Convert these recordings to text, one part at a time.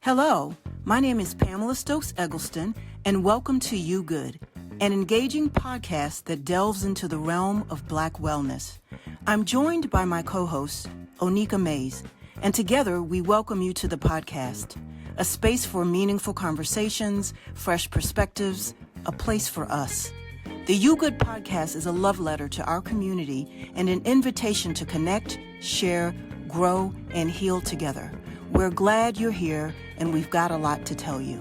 Hello, my name is Pamela Stokes Eggleston, and welcome to You Good, an engaging podcast that delves into the realm of Black wellness. I'm joined by my co-host, Onika Mays, and together we welcome you to the podcast, a space for meaningful conversations, fresh perspectives, a place for us. The You Good podcast is a love letter to our community and an invitation to connect, share, grow, and heal together. We're glad you're here, and we've got a lot to tell you.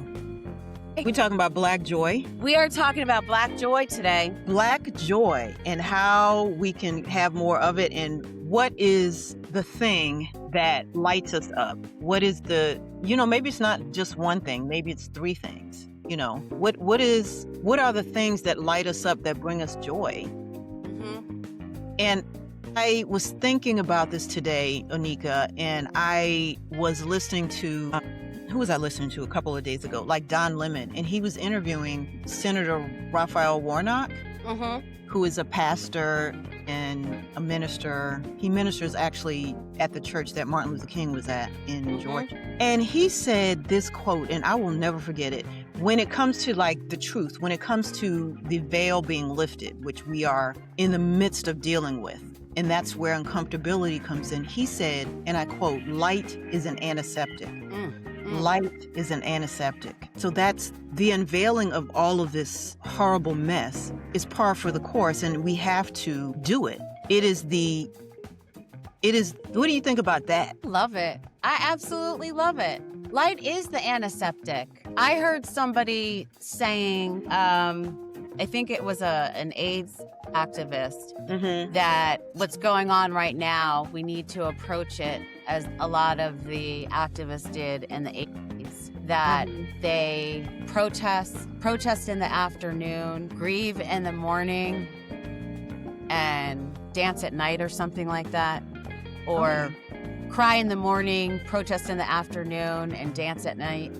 We're talking about Black joy. We are talking about Black joy today. Black joy and how we can have more of it, and what is the thing that lights us up? What is maybe it's not just one thing, maybe it's three things. What are the things that light us up, that bring us joy? Mm-hmm. And I was thinking about this today, Onika, and I was listening to, who was I listening to a couple of days ago? Like Don Lemon, and he was interviewing Senator Raphael Warnock, who is a pastor and a minister. He ministers actually at the church that Martin Luther King was at in Georgia. And he said this quote, and I will never forget it. When it comes to like the truth, when it comes to the veil being lifted, which we are in the midst of dealing with, and that's where uncomfortability comes in. He said, and I quote, "Light is an antiseptic." Light is an antiseptic. So that's the unveiling of all of this horrible mess is par for the course, and we have to do it. It is, what do you think about that? Love it. I absolutely love it. Light is the antiseptic. I heard somebody saying, I think it was an AIDS activist, that what's going on right now, we need to approach it as a lot of the activists did in the 80s, that they protest in the afternoon, grieve in the morning, and dance at night or something like that, or cry in the morning, protest in the afternoon, and dance at night.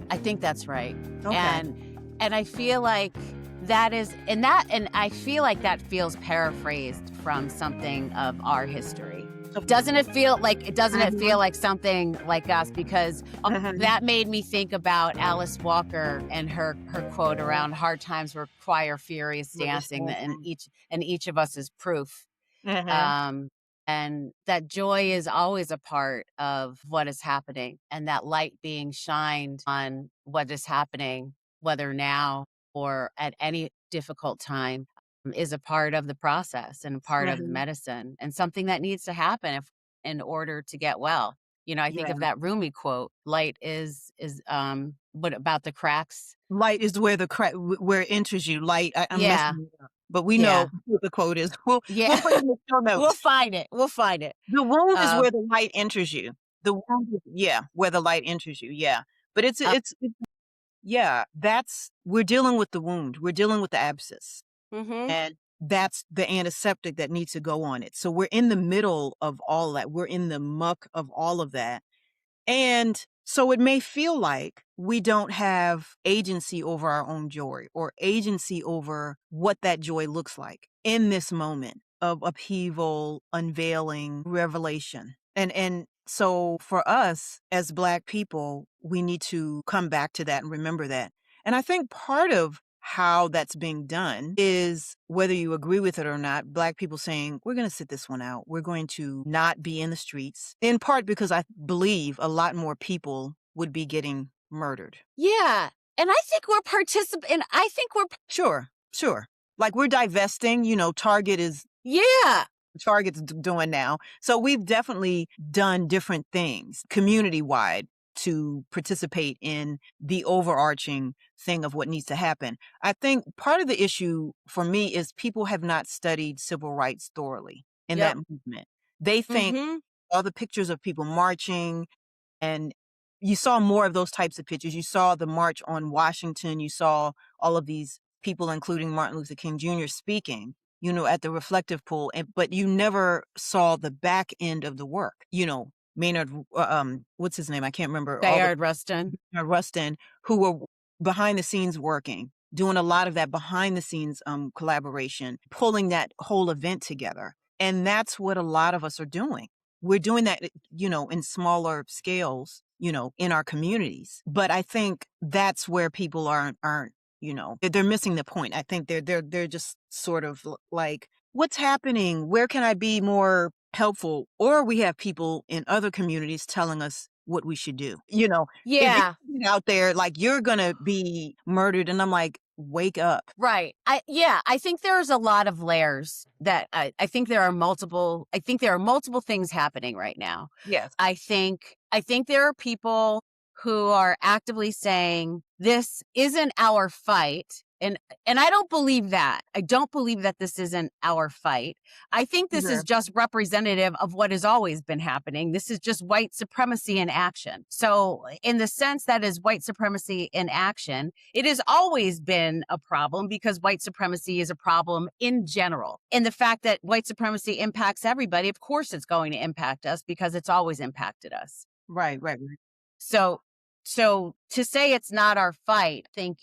I think that's right. Okay. And I feel like that is, and I feel like that feels paraphrased from something of our history. Doesn't it feel like something like us? Because that made me think about Alice Walker and her quote around hard times require furious dancing, and each of us is proof. And that joy is always a part of what is happening, and that light being shined on what is happening, whether now or at any difficult time, is a part of the process and a part of the medicine, and something that needs to happen in order to get well. I think of that Rumi quote, light is what about the cracks? Light is where where it enters you. Light, I'm messing it up. But we know what the quote is. We'll put it in the show notes. We'll find it. The wound is where the light enters you. The wound is, where the light enters you. Yeah. But we're dealing with the wound. We're dealing with the abscess. And that's the antiseptic that needs to go on it. So we're in the middle of all that. We're in the muck of all of that. And so it may feel like we don't have agency over our own joy, or agency over what that joy looks like in this moment of upheaval, unveiling, revelation. And so for us as Black people, we need to come back to that and remember that. And I think part of how that's being done is, whether you agree with it or not, Black people saying, we're going to sit this one out. We're going to not be in the streets, in part because I believe a lot more people would be getting murdered. Yeah. And I think we're participating. I think we're... Sure. Like we're divesting, Target is... Yeah. Target's doing now. So we've definitely done different things community-wide to participate in the overarching thing of what needs to happen. I think part of the issue for me is people have not studied civil rights thoroughly in that movement. They think all the pictures of people marching, and you saw more of those types of pictures. You saw the march on Washington. You saw all of these people, including Martin Luther King Jr. speaking, at the reflective pool, but you never saw the back end of the work, Maynard, what's his name? I can't remember. Bayard Rustin. Who were behind the scenes working, doing a lot of that behind the scenes collaboration, pulling that whole event together. And that's what a lot of us are doing. We're doing that, in smaller scales, in our communities. But I think that's where people aren't, they're missing the point. I think they're just sort of like, what's happening? Where can I be more helpful? Or we have people in other communities telling us what we should do. Yeah. It's out there like you're gonna be murdered, and I'm like, wake up. Right. I think there's a lot of layers that I think there are multiple things happening right now. Yes. I think there are people who are actively saying this isn't our fight. And I don't believe that. I don't believe that this isn't our fight. I think this is just representative of what has always been happening. This is just white supremacy in action. So in the sense that is white supremacy in action, it has always been a problem because white supremacy is a problem in general. And the fact that white supremacy impacts everybody, of course it's going to impact us because it's always impacted us. Right. So to say it's not our fight, I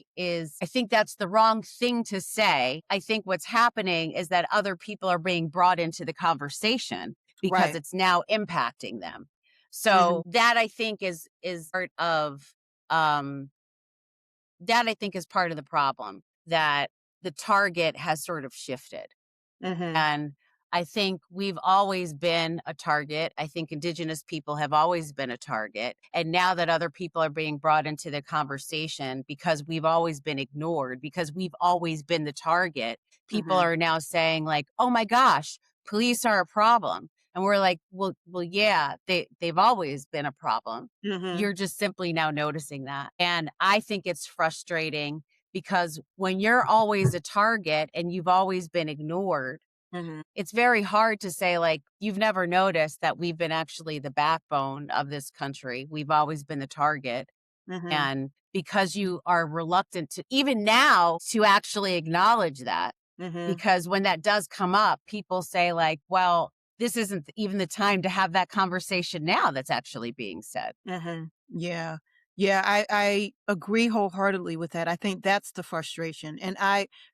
think that's the wrong thing to say. I think what's happening is that other people are being brought into the conversation because it's now impacting them. So that I think is part of that I think is part of the problem, that the target has sort of shifted. And I think we've always been a target. I think Indigenous people have always been a target. And now that other people are being brought into the conversation because we've always been ignored, because we've always been the target, people are now saying like, oh my gosh, police are a problem. And we're like, well, yeah, they've always been a problem. You're just simply now noticing that. And I think it's frustrating because when you're always a target and you've always been ignored, it's very hard to say, like, you've never noticed that we've been actually the backbone of this country. We've always been the target. And because you are reluctant to, even now, to actually acknowledge that, because when that does come up, people say, like, well, this isn't even the time to have that conversation now that's actually being said. Yeah. Yeah, I agree wholeheartedly with that. I think that's the frustration. And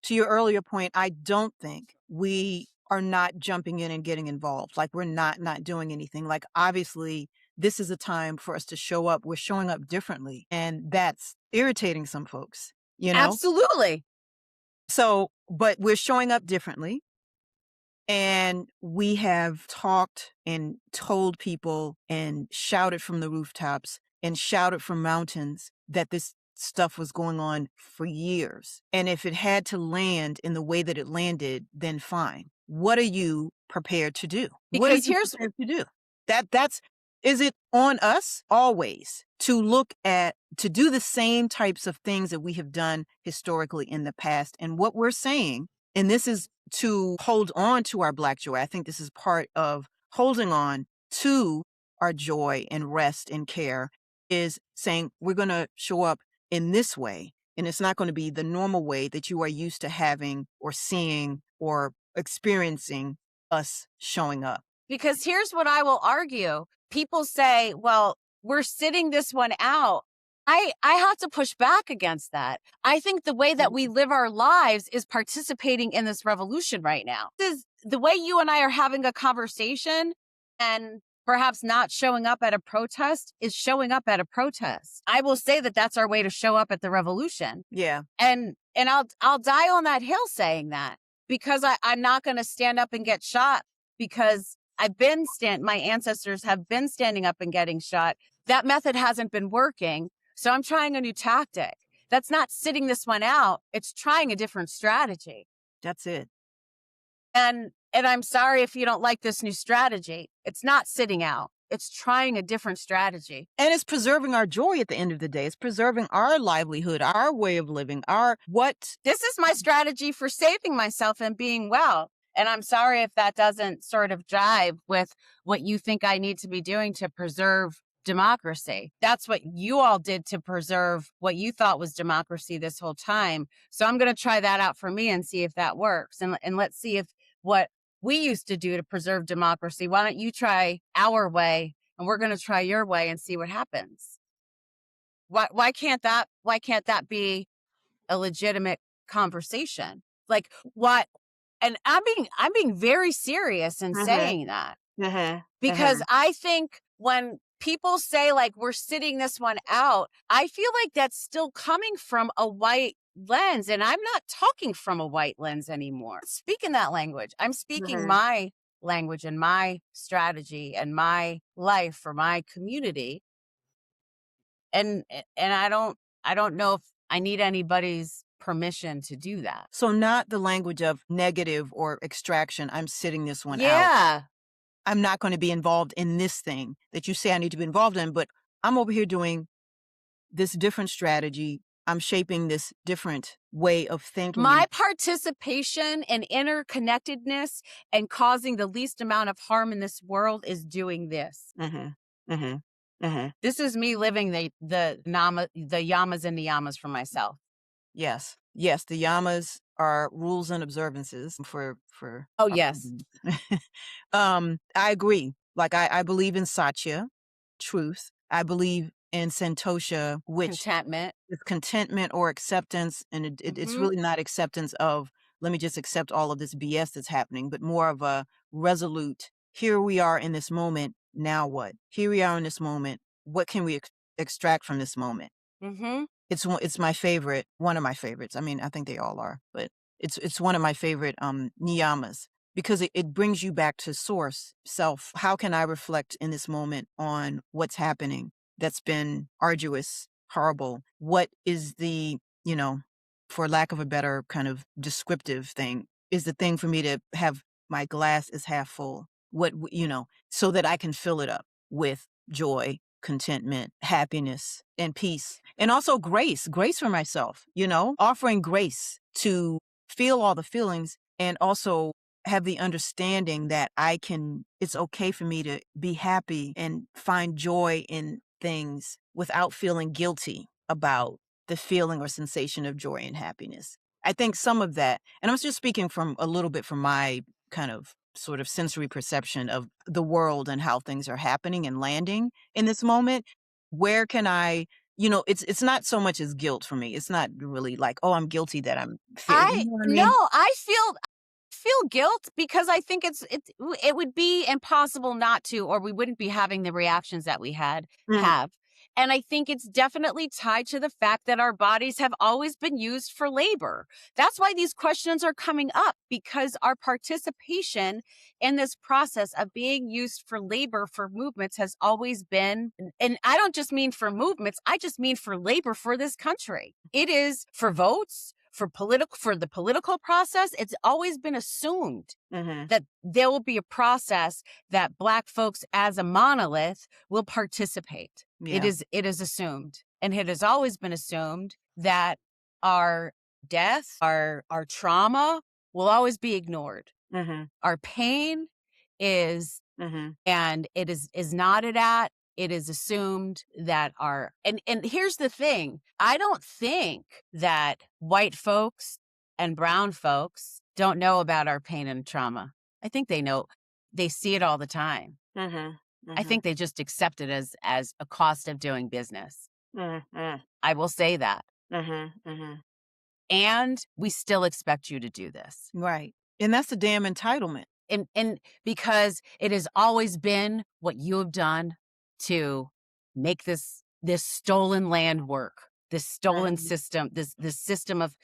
to your earlier point, I don't think we are not jumping in and getting involved. Like we're not doing anything. Like obviously this is a time for us to show up. We're showing up differently. And that's irritating some folks, Absolutely. So, but we're showing up differently. And we have talked and told people and shouted from the rooftops and shouted from mountains that this stuff was going on for years. And if it had to land in the way that it landed, then fine. What are you prepared to do? Because here's prepared to do. Is it on us always to do the same types of things that we have done historically in the past? And what we're saying, and this is to hold on to our Black joy. I think this is part of holding on to our joy and rest and care, is saying we're going to show up in this way. And it's not going to be the normal way that you are used to having or seeing or experiencing us showing up. Because here's what I will argue. People say, well, we're sitting this one out. I have to push back against that. I think the way that we live our lives is participating in this revolution right now. This is the way you and I are having a conversation, and perhaps not showing up at a protest is showing up at a protest. I will say that that's our way to show up at the revolution. Yeah. And I'll die on that hill saying that, because I'm not going to stand up and get shot because my ancestors have been standing up and getting shot. That method hasn't been working. So I'm trying a new tactic. That's not sitting this one out. It's trying a different strategy. That's it. And I'm sorry if you don't like this new strategy. It's not sitting out. It's trying a different strategy. And it's preserving our joy at the end of the day. It's preserving our livelihood, our way of living, This is my strategy for saving myself and being well. And I'm sorry if that doesn't sort of jive with what you think I need to be doing to preserve democracy. That's what you all did to preserve what you thought was democracy this whole time. So I'm going to try that out for me and see if that works. And let's see if what we used to do to preserve democracy, why don't you try our way and we're going to try your way and see what happens? Why can't that be a legitimate conversation? Like what? And I'm being very serious in saying that, because I think when people say like we're sitting this one out, I feel like that's still coming from a white lens, and I'm not talking from a white lens anymore. Speaking that language, I'm speaking Mhm. my language and my strategy and my life for my community. And I don't know if I need anybody's permission to do that. So not the language of negative or extraction. I'm sitting this one out. Yeah. I'm not going to be involved in this thing that you say I need to be involved in, but I'm over here doing this different strategy. I'm shaping this different way of thinking. My participation and interconnectedness and causing the least amount of harm in this world is doing this. Mm-hmm. Mm-hmm. Mm-hmm. This is me living the yamas and niyamas for myself. Yes. Yes. The yamas are rules and observances for Oh, our yes. I agree. Like I believe in Satya, truth. I believe in Santosha, which Contentment. is contentment or acceptance. And it's Mhm. really not acceptance of, let me just accept all of this BS that's happening, but more of a resolute, here we are in this moment. Now what? Here we are in this moment. What can we extract from this moment? Mhm. It's my favorite, one of my favorites. I mean, I think they all are, but it's one of my favorite niyamas because it brings you back to source, self. How can I reflect in this moment on what's happening that's been arduous, horrible? What is the, for lack of a better kind of descriptive thing, is the thing for me to have my glass is half full. So that I can fill it up with joy, contentment, happiness, and peace. And also grace for myself, offering grace to feel all the feelings and also have the understanding that it's okay for me to be happy and find joy in things without feeling guilty about the feeling or sensation of joy and happiness. I think some of that, and I'm just speaking from a little bit from my kind of sort of sensory perception of the world and how things are happening and landing in this moment. Where can I, it's not so much as guilt for me. It's not really like, oh, I'm guilty that I'm feeling, you know what I No, mean? I feel guilt because I think it would be impossible not to, or we wouldn't be having the reactions that we Mm, have. And I think it's definitely tied to the fact that our bodies have always been used for labor. That's why these questions are coming up, because our participation in this process of being used for labor for movements has always been, and I don't just mean for movements, I just mean for labor for this country. It is for votes, for the political process. It's always been assumed mhm. that there will be a process that Black folks as a monolith will participate. Yeah. It is assumed. And it has always been assumed that our death, our trauma will always be ignored. Mhm. Our pain is, Mhm. and it is nodded at. It is assumed that and here's the thing. I don't think that white folks and brown folks don't know about our pain and trauma. I think they know. They see it all the time. Mhm. I Mhm. think they just accept it as a cost of doing business. Mhm. I will say that. Mhm. Mhm. And we still expect you to do this. Right. And that's a damn entitlement. And because it has always been what you have done to make this stolen land work, this stolen Mhm. system, this system of,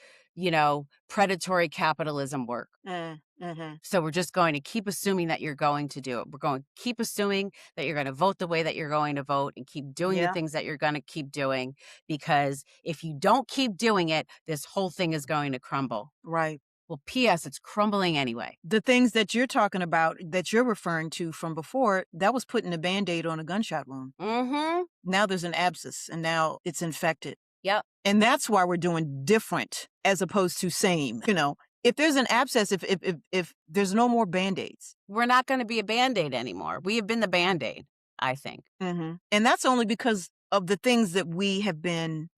predatory capitalism work. Mhm. So we're just going to keep assuming that you're going to do it. We're going to keep assuming that you're going to vote the way that you're going to vote and keep doing the Yeah. things that you're going to keep doing, because if you don't keep doing it, this whole thing is going to crumble. Right. Well, P.S., it's crumbling anyway. The things that you're talking about, that you're referring to from before, that was putting a Band-Aid on a gunshot wound. Mm-hmm. Now there's an abscess and now it's infected. Yep. And that's why we're doing different as opposed to same. If there's an abscess, if there's no more Band-Aids. We're not going to be a Band-Aid anymore. We have been the Band-Aid, I think. Mm-hmm. And that's only because of the things that we have been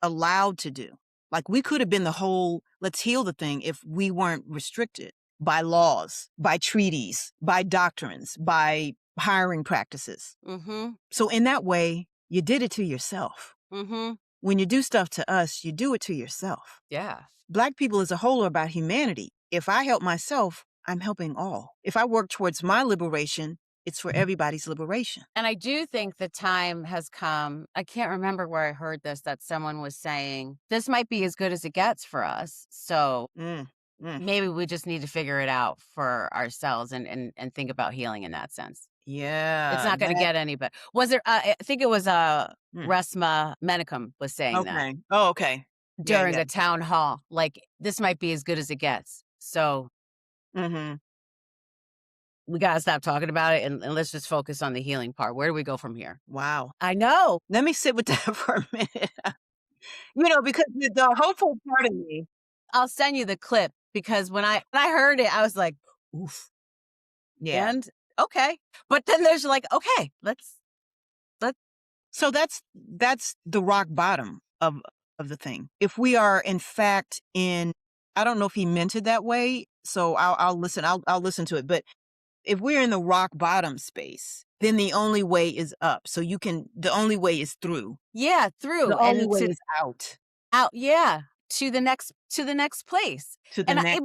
allowed to do. Like we could have been the whole, let's heal the thing if we weren't restricted by laws, by treaties, by doctrines, by hiring practices. Mm-hmm. So in that way, you did it to yourself. Mm-hmm. When you do stuff to us, you do it to yourself. Yeah. Black people as a whole are about humanity. If I help myself, I'm helping all. If I work towards my liberation, It's for everybody's liberation. And I do think the time has come. I can't remember where I heard this, that someone was saying, this might be as good as it gets for us. So Mm, mm. maybe we just need to figure it out for ourselves and think about healing in that sense. It's Yeah. not going to get any better. Was there, I think it was Mm, Resma Menakem was saying that okay. Oh, okay. Yeah, during yeah. a town hall, like this might be as good as it gets. So Mm-hmm. we got to stop talking about it and let's just focus on the healing part. Where do we go from here? Wow. I know. Let me sit with that for a minute. Because the hopeful part of me. I'll send you the clip because when I heard it, I was like, oof. Yeah. And okay. But then there's like, okay, let's So that's the rock bottom of the thing. If we are in fact in, I don't know if he meant it that way, so I'll listen. I'll listen to it. But if we're in the rock bottom space, then the only way is up. So the only way is through. yeah, through The only and way to is out out, yeah, to the next place. to the And next.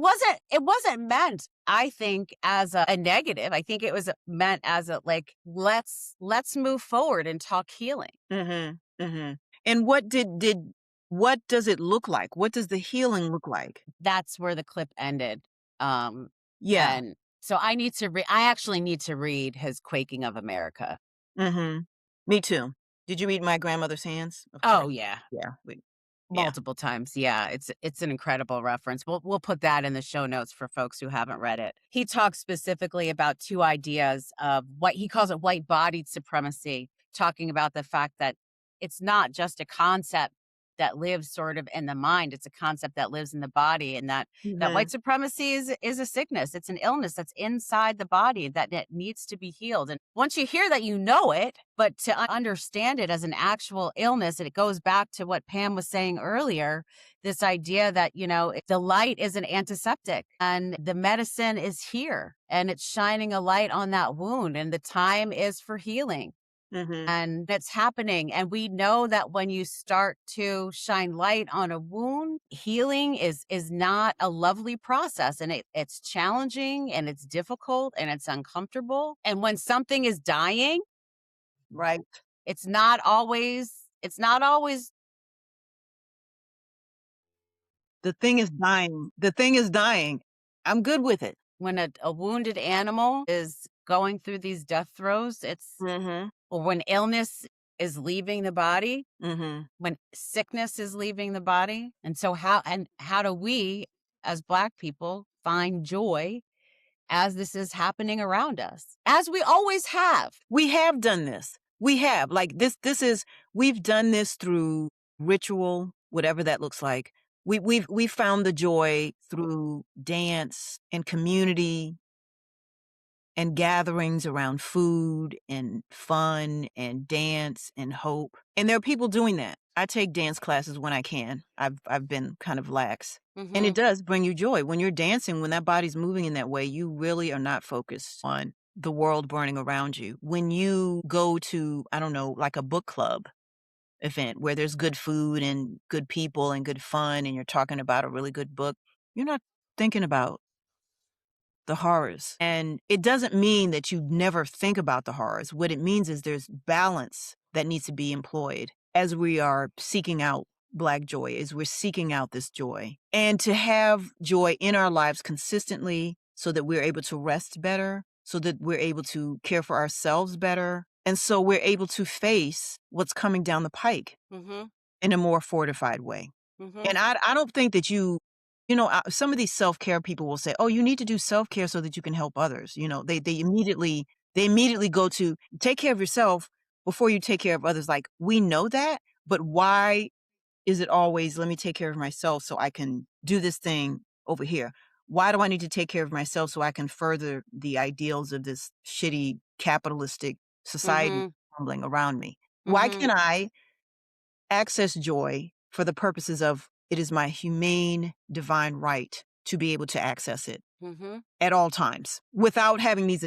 it wasn't meant, I think, as a negative. I think it was meant as a like, let's move forward and talk healing. Mm-hmm. Mm-hmm. And what does it look like? What does the healing look like? That's where the clip ended. Um, Yeah. and so I actually need to read his Quaking of America. Mm-hmm. Me too. Did you read My Grandmother's Hands? Of Oh course. yeah. Yeah. Yeah. Multiple times. Yeah, it's an incredible reference. We'll put that in the show notes for folks who haven't read it. He talks specifically about two ideas of what he calls it white-bodied supremacy, talking about the fact that it's not just a concept that lives sort of in the mind, it's a concept that lives in the body, and that Mm-hmm. white supremacy is a sickness. It's an illness that's inside the body that it needs to be healed. And once you hear that, you know it, but to understand it as an actual illness, and it goes back to what Pam was saying earlier, this idea that, the light is an antiseptic and the medicine is here and it's shining a light on that wound and the time is for healing. Mm-hmm. And that's happening. And we know that when you start to shine light on a wound, healing is not a lovely process. And it's challenging and it's difficult and it's uncomfortable. And when something is dying, Right. it's not always The thing is dying. The thing is dying. I'm good with it. when a wounded animal is going through these death throes, Mm-hmm. or when illness is leaving the body, Mm-hmm. when sickness is leaving the body. And so how do we as Black people find joy as this is happening around us, as we always have? We have done this. We have. Like we've done this through ritual, whatever that looks like. We've found the joy through dance and community and gatherings around food and fun and dance and hope. And there are people doing that. I take dance classes when I can. I've been kind of lax. And it does bring you joy. When you're dancing, when that body's moving in that way, you really are not focused on the world burning around you. When you go to, I don't know, like a book club event where there's good food and good people and good fun and you're talking about a really good book, you're not thinking about the horrors. And it doesn't mean that you never think about the horrors. What it means is there's balance that needs to be employed as we are seeking out Black joy, as we're seeking out this joy. And to have joy in our lives consistently so that we're able to rest better, so that we're able to care for ourselves better, and so we're able to face what's coming down the pike in a more fortified way. And I don't think that some of these self-care people will say, oh, you need to do self-care so that you can help others. They immediately go to take care of yourself before you take care of others. Like, we know that, but why is it always, let me take care of myself so I can do this thing over here? Why do I need to take care of myself so I can further the ideals of this shitty capitalistic society crumbling around me? Why can't I access joy for the purposes of it is my humane, divine right to be able to access it at all times without having these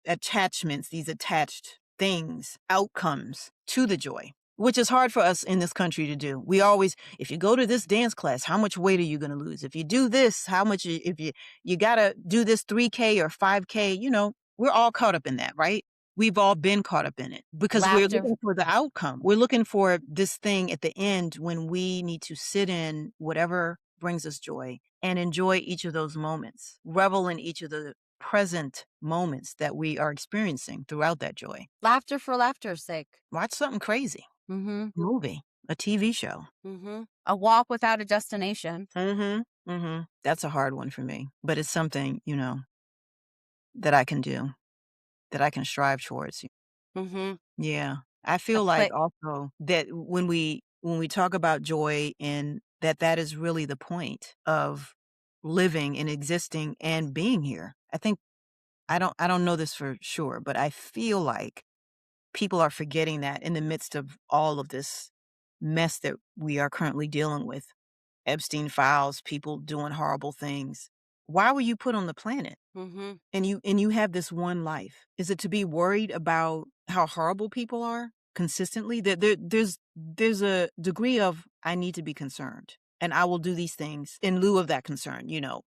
attachments, these attached things, outcomes to the joy, which is hard for us in this country to do. We always, if you go to this dance class, how much weight are you going to lose? If you do this, how much, if you got to do this 3K or 5K, we're all caught up in that, right? we've all been caught up in it because we're Laughter. looking for the outcome. We're looking for this thing at the end when we need to sit in whatever brings us joy and enjoy each of those moments, revel in each of the present moments that we are experiencing throughout that joy. Laughter for laughter's sake. Watch something crazy, Mhm. movie, a TV show. Mhm. A walk without a destination. Mhm. Mhm. That's a hard one for me, but it's something, that I can do, that I can strive towards. Mhm. Yeah. I A feel like play. also that when we talk about joy and that is really the point of living and existing and being here. I think I don't know this for sure, but I feel like people are forgetting that in the midst of all of this mess that we are currently dealing with. Epstein files, people doing horrible things. Why were you put on the planet? Mhm. And you have this one life. Is it to be worried about how horrible people are consistently? There's a degree of I need to be concerned, and I will do these things in lieu of that concern.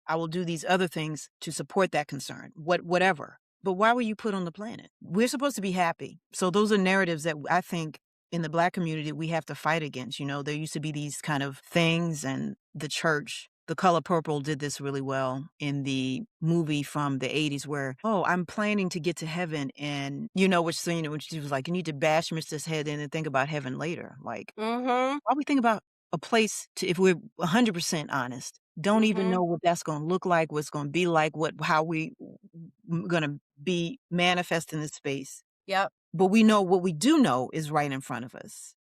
I will do these other things to support that concern. Whatever. But why were you put on the planet? We're supposed to be happy. So those are narratives that I think in the Black community we have to fight against. There used to be these kind of things, and the church, The Color Purple did this really well in the movie from the 80s where, oh, I'm planning to get to heaven. And which she was like, you need to bash Mister's head in and think about heaven later. Like, Mhm. why we think about a place if we're 100% honest, don't even Mhm. know what that's going to look like, what's going to be like, how we going to be manifest in this space. Yep. But we know what we do know is right in front of us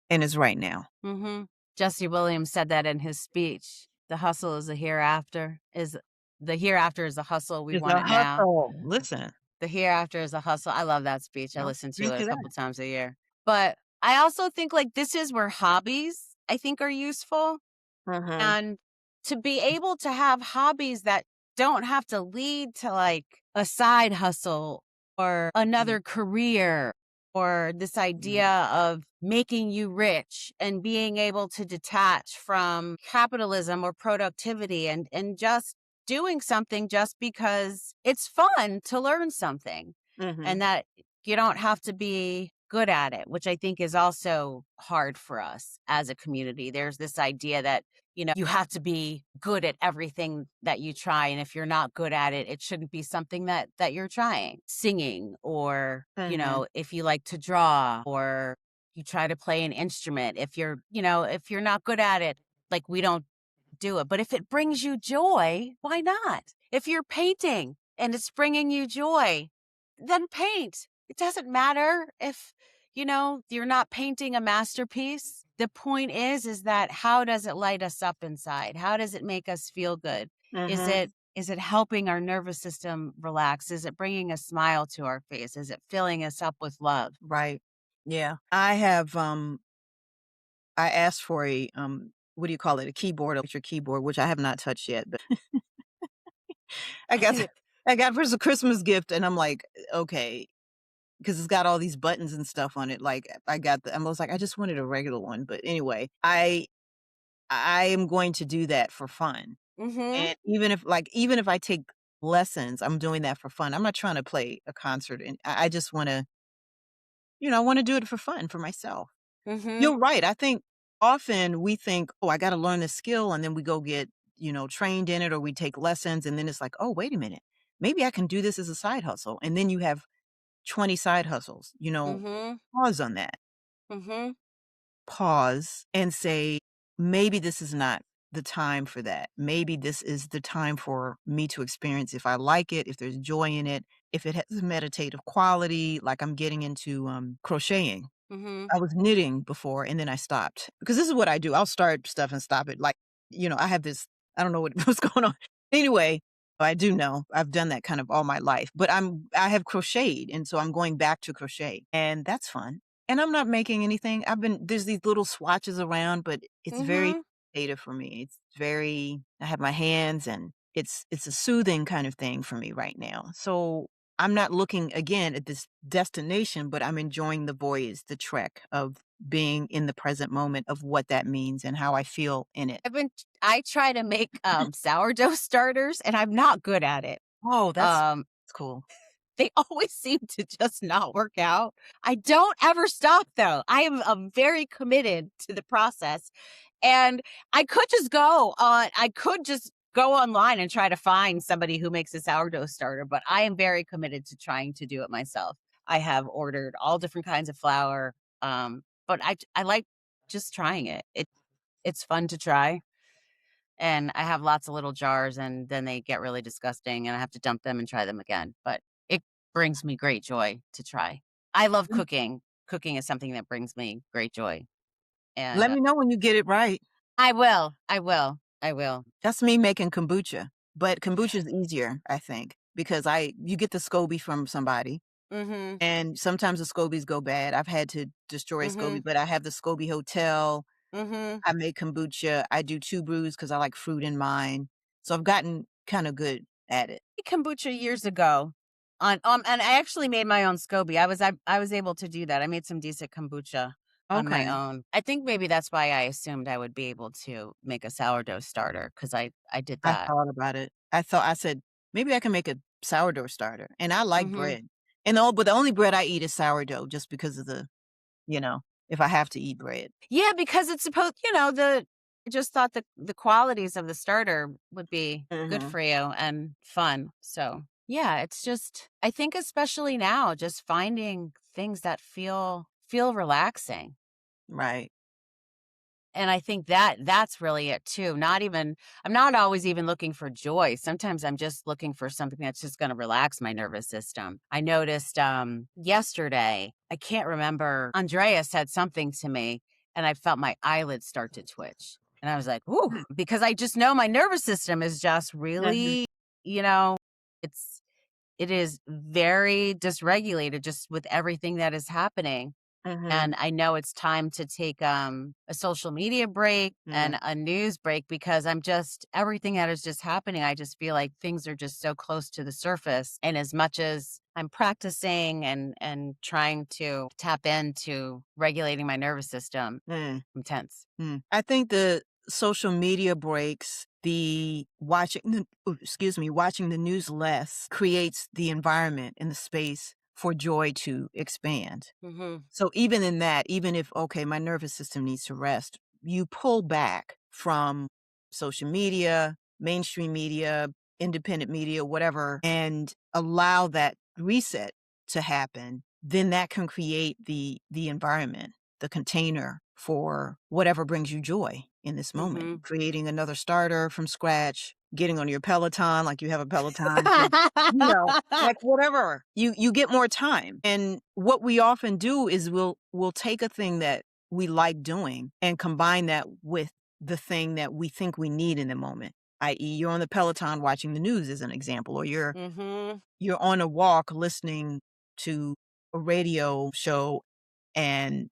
and is right now. Mhm. Jesse Williams said that in his speech. The hustle is the hereafter is the hustle. We It's want a it now. hustle. Listen, The hereafter is a hustle. I love that speech. I I'll listen to drink it a to that. couple times a year. But I also think like this is where hobbies I think are useful. Mhm. And to be able to have hobbies that don't have to lead to like a side hustle or Mhm. another career or this Mhm. idea of making you rich and being able to detach from capitalism or productivity and just doing something just because it's fun to learn something Mhm. and that you don't have to be good at it, which I think is also hard for us as a community. There's this idea that, you have to be good at everything that you try. And if you're not good at it, it shouldn't be something that you're trying. Singing, or, Mhm. if you like to draw or you try to play an instrument, if you're not good at it, like we don't do it. But if it brings you joy, why not? If you're painting and it's bringing you joy, then paint. It doesn't matter if, you're not painting a masterpiece. The point is that how does it light us up inside? How does it make us feel good? Is Mhm. it is it helping our nervous system relax? Is it bringing a smile to our face? Is it filling us up with love? Right. Yeah. I asked for a what do you call it? A keyboard, electric keyboard, which I have not touched yet, but I got I got for as a Christmas gift and I'm like, okay, because it's got all these buttons and stuff on it. Like I was like, I just wanted a regular one. But anyway, I am going to do that for fun. Mhm. And even if I take lessons, I'm doing that for fun. I'm not trying to play a concert and I just I want to do it for fun for myself. Mhm. You're right. I think often we think, "Oh, I gotta learn this skill," and then we go get, trained in it or we take lessons, and then it's like, "Oh, wait a minute. Maybe I can do this as a side hustle." And then you have 20 side hustles, Mhm. pause on that. Mhm. Pause and say, "Maybe this is not the time for that. Maybe this is the time for me to experience if I like it, if there's joy in it, if it has a meditative quality." Like I'm getting into, crocheting. Mhm. I was knitting before and then I stopped because this is what I do. I'll start stuff and stop it. Like, I have this, I don't know what's going on. Anyway, I do know I've done that kind of all my life, but I have crocheted. And so I'm going back to crochet and that's fun. And I'm not making anything. There's these little swatches around, but it's very Mhm. meditative for me. I have my hands and it's a soothing kind of thing for me right now. So I'm not looking again at this destination, but I'm enjoying the voyage, the trek of being in the present moment of what that means and how I feel in it. I try to make sourdough starters and I'm not good at it. Oh, that's Um cool. They always seem to just not work out. I don't ever stop though. I am very committed to the process. And I could just go online and try to find somebody who makes a sourdough starter, but I am very committed to trying to do it myself. I have ordered all different kinds of flour. But I like just trying it. It's fun to try. And I have lots of little jars and then they get really disgusting and I have to dump them and try them again. But it brings me great joy to try. I love Mm. cooking. Cooking is something that brings me great joy. And Let me know when you get it right. I will. I will. I will. That's me making kombucha, but kombucha is easier, I think, because you get the SCOBY from somebody, Mhm. and sometimes the SCOBYs go bad. I've had to destroy a SCOBY, Mhm. but I have the SCOBY Hotel. Mhm. I make kombucha. I do 2 brews because I like fruit in mine. So I've gotten kinda good at it. Kombucha years ago and I actually made my own SCOBY. I was able to do that. I made some decent kombucha on my Okay. own. I think maybe that's why I assumed I would be able to make a sourdough starter because I did I that. thought about it. I said, "Maybe I can make a sourdough starter," and I like Mhm. bread. But the only bread I eat is sourdough just because of you know, if I have to eat bread. Yeah, because it's supposed I just thought the qualities of the starter would be good Mhm. for you and fun. So, yeah, it's just I think especially now just finding things that feel relaxing. Right. And I think that's really it too. Not even I'm not always even looking for joy. Sometimes I'm just looking for something that's just going to relax my nervous system. I noticed yesterday, I can't remember, Andrea said something to me and I felt my eyelids start to twitch. And I was like, "Ooh," because I just know my nervous system is just Mhm. really, you know, it's it is very dysregulated just with everything that is happening. Mhm. And I know it's time to take a social media break Mm. and a news break because I'm just everything that is just happening. I just feel like things are just so close to the surface. And as much as I'm practicing and trying to tap into regulating my nervous system, Mm. I'm tense. I think the social media breaks, watching the news less creates the environment and the space for joy to expand. Hmm. So even in that, even if, okay, my nervous system needs to rest, you pull back from social media, mainstream media, independent media, whatever, and allow that reset to happen, then that can create the environment, the container for whatever brings you joy in this moment. Hmm. Creating another starter from scratch, getting on your Peloton like you have a Peloton. Like whatever. You get more time. And what we often do is we'll take a thing that we like doing and combine that with the thing that we think we need in the moment. I.e., you're on the Peloton watching the news as an example, or Hmm. you're on a walk listening to a radio show and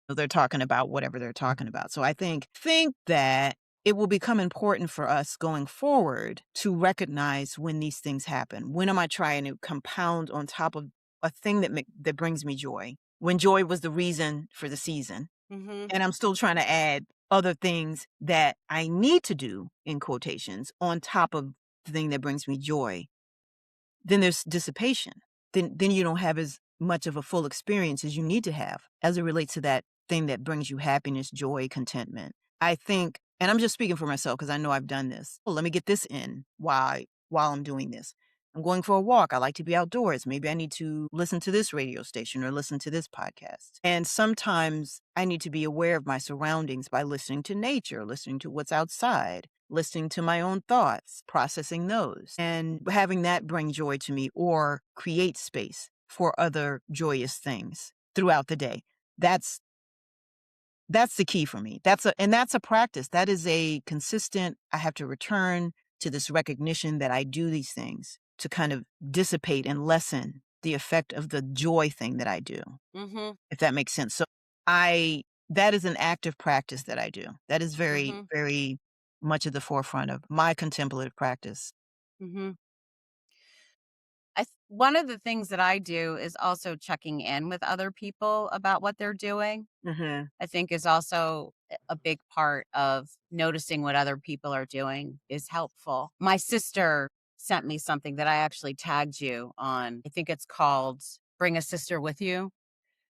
they're talking about whatever they're talking about. So I think that it will become important for us going forward to recognize when these things happen. When am I trying to compound on top of a thing that brings me joy? When joy was the reason for the season, Hmm. and I'm still trying to add other things that I need to do in quotations on top of the thing that brings me joy, then there's dissipation. Then you don't have as much of a full experience as you need to have as it relates to that thing that brings you happiness, joy, contentment. I think, and I'm just speaking for myself because I know I've done this. Well, let me get this in while I'm doing this. I'm going for a walk. I like to be outdoors. Maybe I need to listen to this radio station or listen to this podcast. And sometimes I need to be aware of my surroundings by listening to nature, listening to what's outside, listening to my own thoughts, processing those, and having that bring joy to me or create space for other joyous things throughout the day. That's that's the key for me. That's a practice. That is a consistent, I have to return to this recognition that I do these things to kind of dissipate and lessen the effect of the joy thing that I do, Hmm. if that makes sense. So I that is an active practice that I do. That is very, Hmm. very much at the forefront of my contemplative practice. Hmm. One of the things that I do is also checking in with other people about what they're doing. Mhm. I think is also a big part of noticing what other people are doing is helpful. My sister sent me something that I actually tagged you on. I think it's called Bring a Sister With You.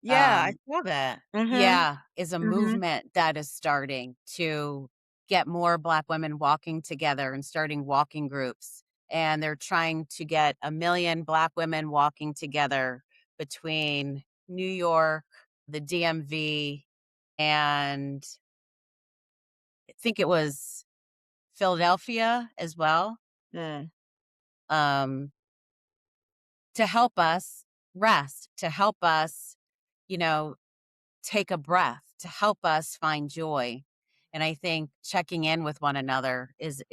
Yeah, I Um, saw that. Mhm. yeah, is a Mhm. movement that is starting to get more Black women walking together and starting walking groups. And they're trying to get 1 million Black women walking together between New York, the DMV, and I think it was Philadelphia as well, Mm. um, to help us rest, to help us, you know, take a breath, to help us find joy. And I think checking in with one another is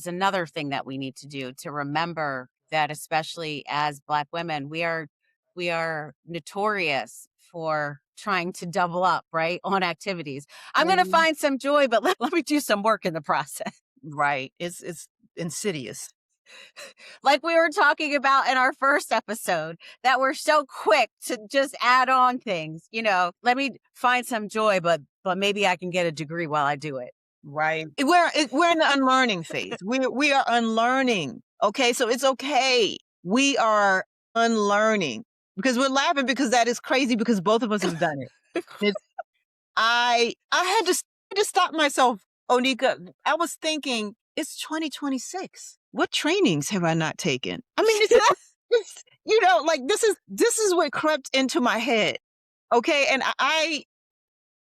another thing that we need to do, to remember that, especially as Black women, we are notorious for trying to double up, right, on activities. I'm going to Mhm. find some joy, but let me do some work in the process. Right. It's insidious. Like we were talking about in our first episode, that we're so quick to just add on things, let me find some joy, but maybe I can get a degree while I do it. Right. We're in the unlearning phase. We are unlearning. Okay, so it's okay. We are unlearning because we're laughing because that is crazy because both of us have done it. It's I had to stop myself, Onika. I was thinking it's 2026. What trainings have I not taken? I mean, it's not. It's, like this is what crept into my head. Okay, and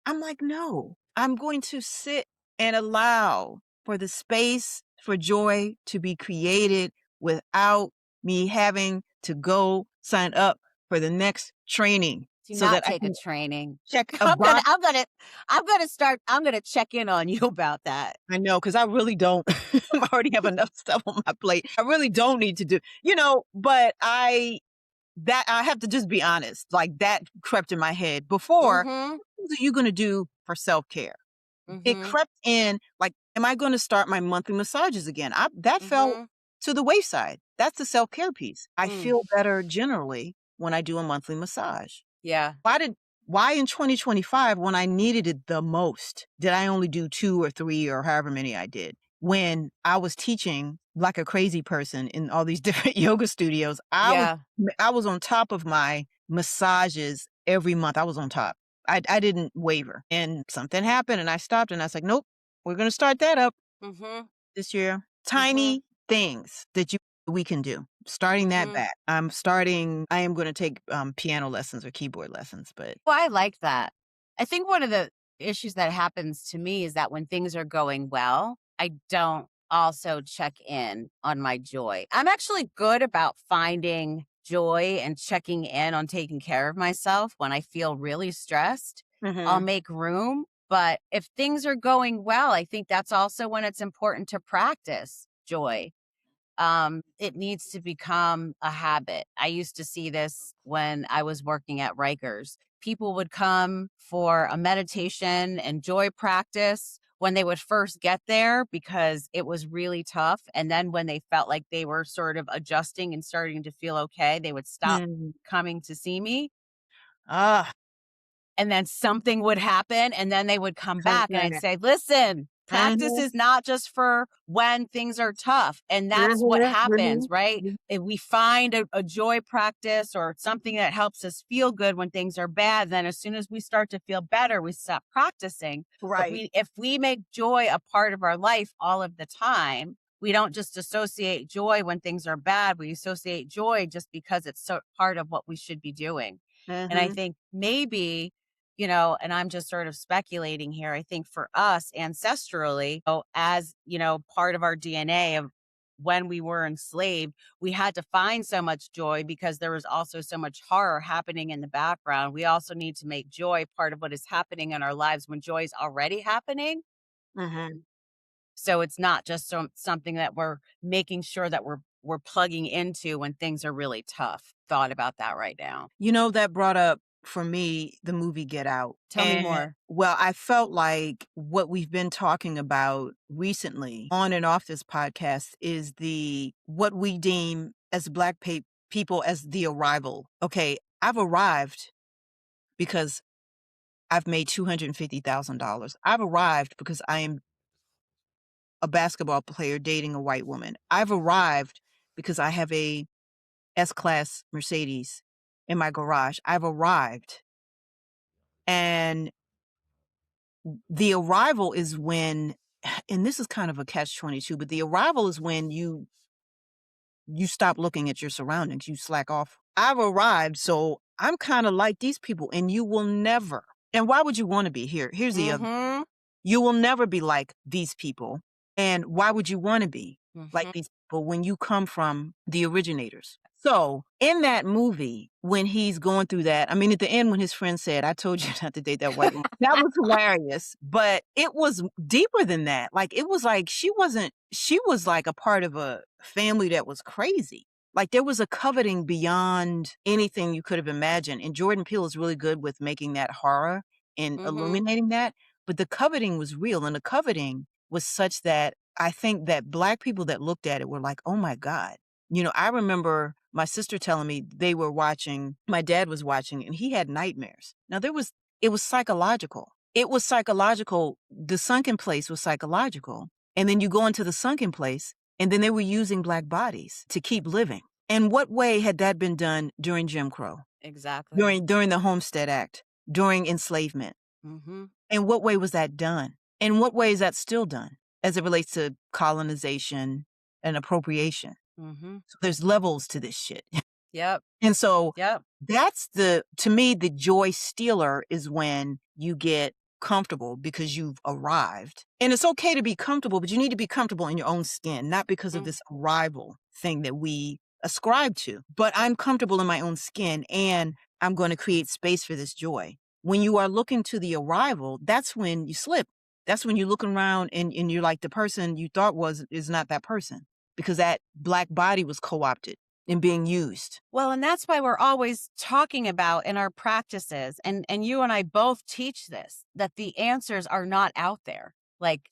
I'm like, no, I'm going to sit and allow for the space for joy to be created without me having to go sign up for the next training Do so not that I take a can training. check a I'm gonna, box. I'm gonna, I'm gonna check in on you about that. I know, because I really don't. I already have enough stuff on my plate. I really don't need to do, but I have to just be honest. Like that crept in my head before. Mm-hmm. What are you going to do for self care? It Mm-hmm. crept in like, am I going to start my monthly massages again? That fell Mm-hmm. to the wayside. That's the self-care piece. I Mm. feel better generally when I do a monthly massage. Yeah. Why in 2025 when I needed it the most did I only do 2 or 3 or however many I did? When I was teaching like a crazy person in all these different yoga studios, Yeah. I was on top of my massages every month. I was on top. I didn't waver. And something happened and I stopped and I was like, "Nope, we're going to start that up Mm-hmm. this year." Mm-hmm. Tiny things that we can do. Starting that Mm-hmm. back. I am going to take piano lessons or keyboard lessons, but Well, I like that. I think one of the issues that happens to me is that when things are going well, I don't also check in on my joy. I'm actually good about finding joy and checking in on taking care of myself when I feel really stressed. I'll Mhm. make room. But if things are going well, I think that's also when it's important to practice joy. It needs to become a habit. I used to see this when I was working at Rikers. People would come for a meditation and joy practice when they would first get there because it was really tough. And then when they felt like they were sort of adjusting and starting to feel okay, they would stop Mm. coming to see me. Ah, And then something would happen, and then they would come back, and I'd mhm, say, "Listen, practice mhm, is not just for when things are tough." And that's what mhm, happens, mhm, right? mhm. If we find a joy practice or something that helps us feel good when things are bad, then as soon as we start to feel better, we stop practicing. But Right. if we make joy a part of our life all of the time, we don't just associate joy when things are bad. We associate joy just because it's so part of what we should be doing. And I Mhm, think maybe, and I'm just sort of speculating here. I think for us ancestrally, as, part of our DNA of when we were enslaved, we had to find so much joy because there was also so much horror happening in the background. We also need to make joy part of what is happening in our lives when joy is already happening. mhm. So it's not just something that we're making sure that we're plugging into when things are really tough. Thought about that right now. That brought up for me the movie Get Out. Tell me And more. well, I felt like what we've been talking about recently on and off this podcast is the what we deem as Black people as the arrival. Okay, I've arrived because I've made $250,000. I've arrived because I am a basketball player dating a white woman. I've arrived because I have a S-Class Mercedes in my garage. I've arrived. And the arrival is when, and this is kind of a catch-22, but the arrival is when you stop looking at your surroundings, you slack off. I've arrived, so I'm kind of like these people, and you will never. And why would you want to be here? Here's the other. Mm-hmm. You will never be like these people. And why would you want to be like Mm-hmm. these people when you come from the originators? So in that movie, when he's going through that, I mean, at the end, when his friend said, I told you not to date that white woman, that was hilarious. But it was deeper than that. Like, it was like she was like a part of a family that was crazy. Like, there was a coveting beyond anything you could have imagined. And Jordan Peele is really good with making that horror and Mm-hmm. illuminating that. But the coveting was real. And the coveting was such that I think that Black people that looked at it were like, oh my God. I remember my sister telling me they were watching, my dad was watching, and he had nightmares. Now it was psychological. It was psychological. The sunken place was psychological. And then you go into the sunken place, and then they were using Black bodies to keep living. And what way had that been done during Jim Crow, Exactly. during the Homestead Act, during enslavement? Mm-hmm. In what way was that done? In what way is that still done as it relates to colonization and appropriation? Mm-hmm. So there's levels to this shit. Yep. And so Yep. that's to me, the joy stealer is when you get comfortable because you've arrived. And it's okay to be comfortable, but you need to be comfortable in your own skin, not because of this arrival thing that we ascribe to. But I'm comfortable in my own skin, and I'm going to create space for this joy. When you are looking to the arrival, that's when you slip. That's when you're looking around and you're like, the person you thought is not that person, because that Black body was co-opted and being used. Well, and that's why we're always talking about in our practices, and you and I both teach this, that the answers are not out there. Like,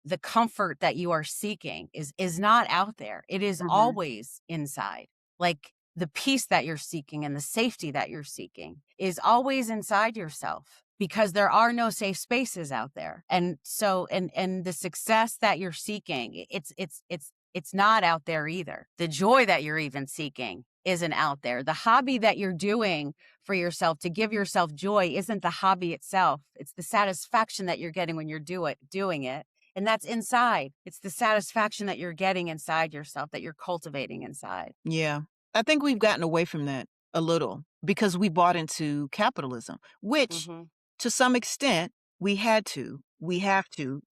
the comfort that you are seeking is not out there. It is always inside. Like, the peace that you're seeking and the safety that you're seeking is always inside yourself, because there are no safe spaces out there. And so, and the success that you're seeking, it's not out there either. The joy that you're even seeking isn't out there. The hobby that you're doing for yourself to give yourself joy isn't the hobby itself. It's the satisfaction that you're getting when you're doing it. And that's inside. It's the satisfaction that you're getting inside yourself, that you're cultivating inside. Yeah. I think we've gotten away from that a little because we bought into capitalism, which to some extent we have to.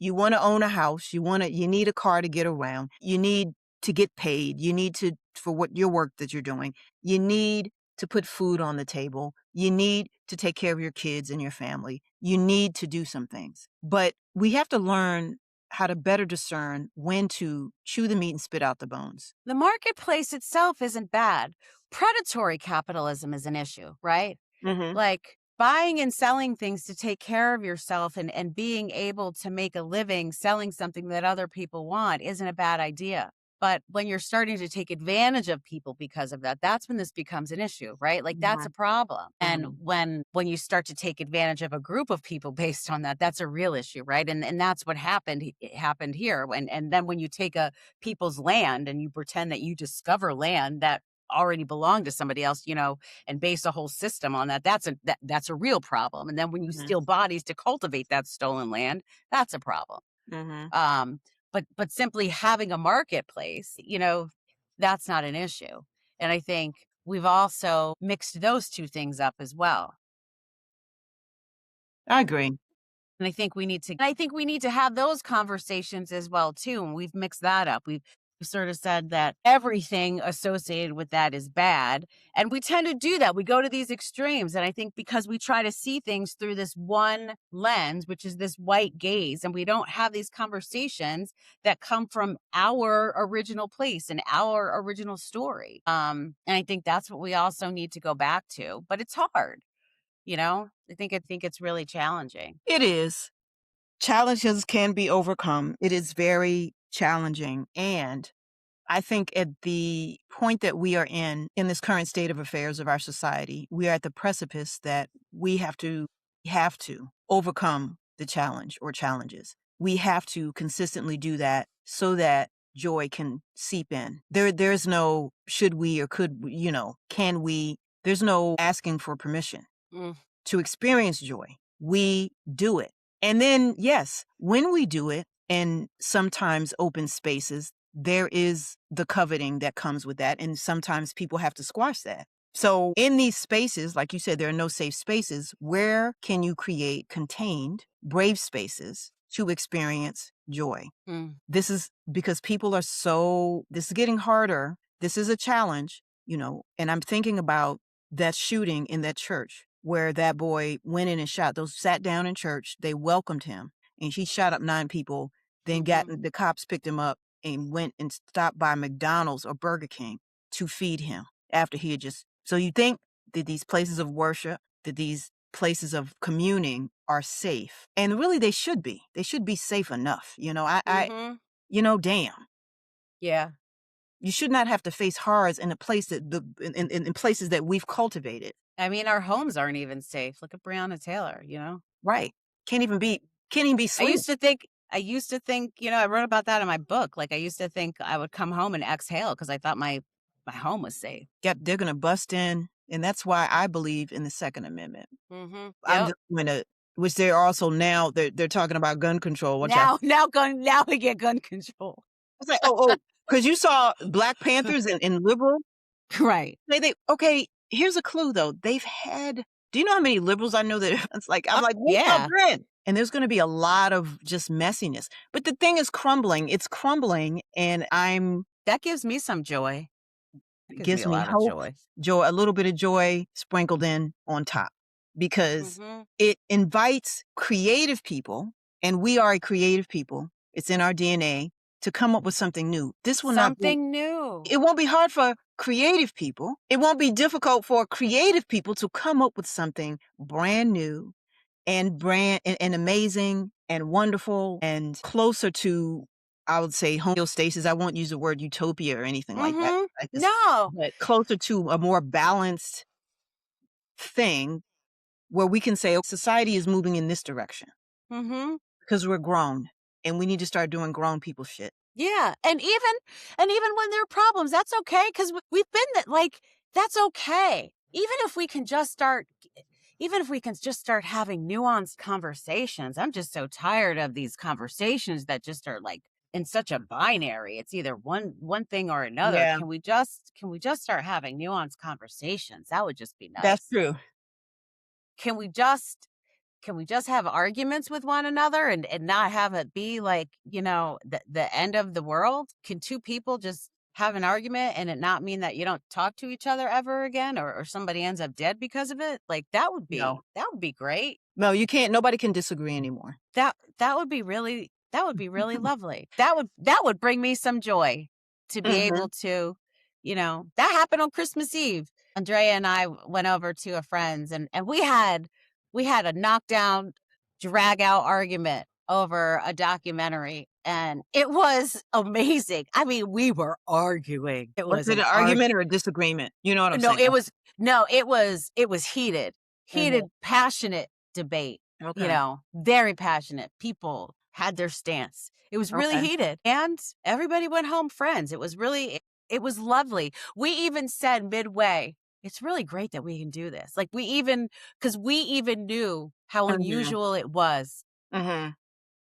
You want to own a house, you need a car to get around, you need to get paid, you need to, for what your work that you're doing, you need to put food on the table, you need to take care of your kids and your family, you need to do some things. But we have to learn how to better discern when to chew the meat and spit out the bones. The marketplace itself isn't bad. Predatory capitalism is an issue, right? Like, buying and selling things to take care of yourself and being able to make a living selling something that other people want isn't a bad idea. But when you're starting to take advantage of people because of that, that's when this becomes an issue, right? Like, that's a problem. And when you start to take advantage of a group of people based on that, that's a real issue, right? And that's what happened. It happened here. And then when you take a people's land and you pretend that you discover land that already belonged to somebody else, and base a whole system on that, that's a real problem. And then when you steal bodies to cultivate that stolen land, that's a problem. But simply having a marketplace, that's not an issue. And I think we've also mixed those two things up as well. I agree. And I think we need to have those conversations as well too. And we've mixed that up. We've sort of said that everything associated with that is bad. And we tend to do that. We go to these extremes. And I think because we try to see things through this one lens, which is this white gaze, and we don't have these conversations that come from our original place and our original story. And I think that's what we also need to go back to. But it's hard. I think it's really challenging. It is. Challenges can be overcome. It is very challenging. And I think at the point that we are in this current state of affairs of our society, we are at the precipice that we have to overcome the challenge or challenges. We have to consistently do that so that joy can seep in. There's no should we or could we, can we. There's no asking for permission Mm. to experience joy. We do it. And then, yes, when we do it in sometimes open spaces, there is the coveting that comes with that. And sometimes people have to squash that. So in these spaces, like you said, there are no safe spaces. Where can you create contained, brave spaces to experience joy? Mm. This is because people are this is getting harder. This is a challenge, and I'm thinking about that shooting in that church where that boy went in and shot. Those sat down in church. They welcomed him and he shot up 9 people. Then the cops picked him up and went and stopped by McDonald's or Burger King to feed him after he had so you think that these places of worship, that these places of communing are safe. And really they should be. They should be safe enough. Damn. Yeah. You should not have to face horrors in a place that in places that we've cultivated. I mean, our homes aren't even safe. Look at Breonna Taylor, Right. Can't even be I sleep. used to think, I wrote about that in my book. Like I used to think I would come home and exhale because I thought my home was safe. They're going to bust in. And that's why I believe in the Second Amendment. Mm-hmm. I'm just going to, which they're also now, they're talking about gun control. Now we get gun control. It's like, because you saw Black Panthers and liberal. Right. Okay, here's a clue though. They've had, do you know how many liberals I know that it's like, I'm like, yeah. And there's going to be a lot of just messiness. But the thing is crumbling. It's crumbling. And that gives me some joy. Gives me hope, joy, a little bit of joy sprinkled in on top, because it invites creative people, and we are a creative people. It's in our DNA to come up with something new. This will something new. It won't be hard for creative people. It won't be difficult for creative people to come up with something brand new and amazing and wonderful and closer to, I would say, homeostasis. I won't use the word utopia or anything like that. No. But closer to a more balanced thing where we can say, society is moving in this direction. Because we're grown and we need to start doing grown people shit. Yeah. And even when there are problems, that's okay. Because we've been that's okay. Even if we can just start having nuanced conversations. I'm just so tired of these conversations that just are like in such a binary. It's either one thing or another. Yeah. Can we just start having nuanced conversations? That would just be nice. That's true. Can we just have arguments with one another and not have it be like, the end of the world? Can two people just have an argument and it not mean that you don't talk to each other ever again, or somebody ends up dead because of it? Like that would be great. No, you can't. Nobody can disagree anymore. That would be really lovely. That would bring me some joy to be able to, that happened on Christmas Eve. Andrea and I went over to a friend's and we had a knockdown, drag out argument over a documentary, and it was amazing. I mean, we were arguing. Was it an argument or a disagreement? You know what I'm saying? It was heated, passionate debate. Okay. Very passionate. People had their stance. It was really heated, and everybody went home friends. It was lovely. We even said midway, it's really great that we can do this. Like because we even knew how unusual it was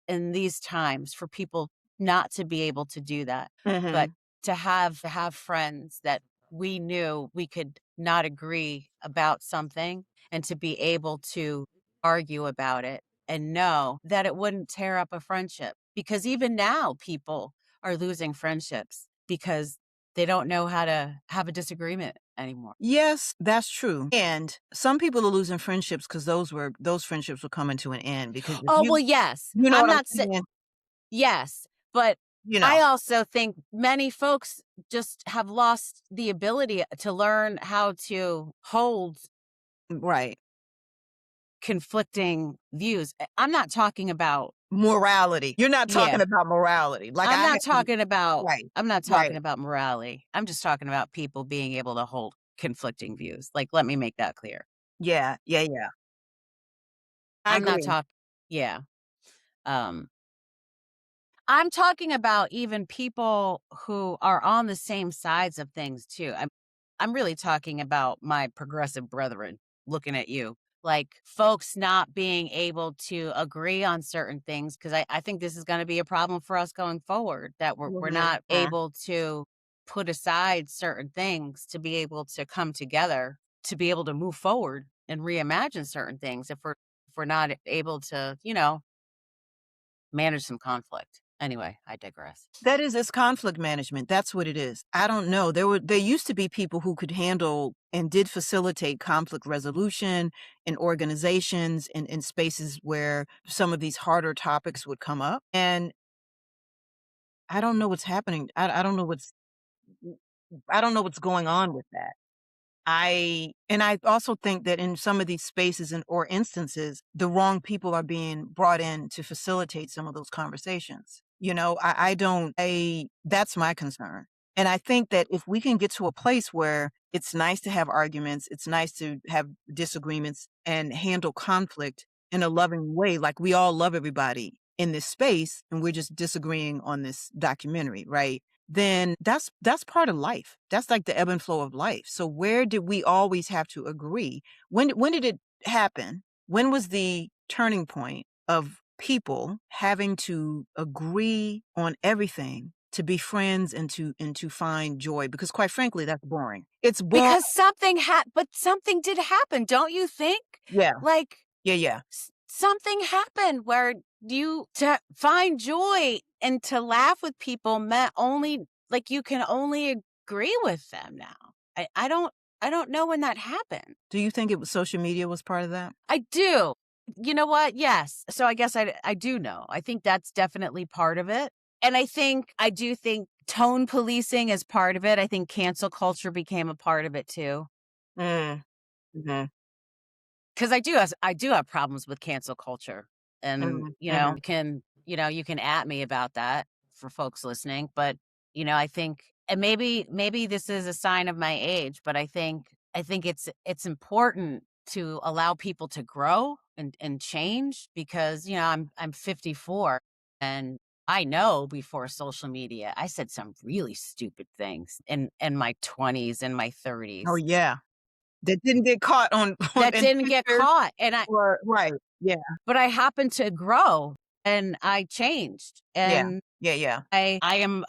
in these times for people not to be able to do that, but to have friends that we knew we could not agree about something and to be able to argue about it and know that it wouldn't tear up a friendship. Because even now people are losing friendships because they don't know how to have a disagreement anymore. Yes, that's true. And some people are losing friendships because those friendships will come into an end because yes. You know I'm what not saying yes, but I also think many folks just have lost the ability to learn how to hold conflicting views. I'm not talking about morality. You're not talking about morality. Like I'm not talking about morality. I'm just talking about people being able to hold conflicting views. Like, let me make that clear. Yeah. I'm not talking. Yeah. I'm talking about even people who are on the same sides of things too. I'm really talking about my progressive brethren looking at you. Like folks not being able to agree on certain things because I think this is going to be a problem for us going forward that we're Mhm. not able to put aside certain things to be able to come together to be able to move forward and reimagine certain things if we're not able to, manage some conflict. Anyway, I digress. That is, it's conflict management. That's what it is. I don't know. There used to be people who could handle and did facilitate conflict resolution in organizations and in spaces where some of these harder topics would come up. And I don't know what's happening. I don't know what's going on with that. I also think that in some of these spaces and or instances, the wrong people are being brought in to facilitate some of those conversations. I don't that's my concern. And I think that if we can get to a place where it's nice to have arguments, it's nice to have disagreements and handle conflict in a loving way, like we all love everybody in this space and we're just disagreeing on this documentary, right? Then that's part of life. That's like the ebb and flow of life. So where did we always have to agree? When did it happen? When was the turning point of people having to agree on everything to be friends and to find joy? Because quite frankly, that's boring. It's boring. Because but something did happen, don't you think? Yeah. Like Yeah. something happened where you to find joy and to laugh with people meant only like you can only agree with them now. I don't know when that happened. Do you think it was social media was part of that? I do. You know what? Yes. So I guess I do know. I think that's definitely part of it. And I do think tone policing is part of it. I think cancel culture became a part of it too. Mm. Mhm. Because I do have problems with cancel culture. And, Mhm. Mhm. you can at me about that for folks listening. But, I think and maybe this is a sign of my age, but I think it's important to allow people to grow and change because, I'm 54 and I know before social media, I said some really stupid things in my 20s and my Oh 30s yeah. That didn't get caught on that in didn't get pictures caught. or right. Yeah. But I happened to grow and I changed Yeah. and Yeah. I'm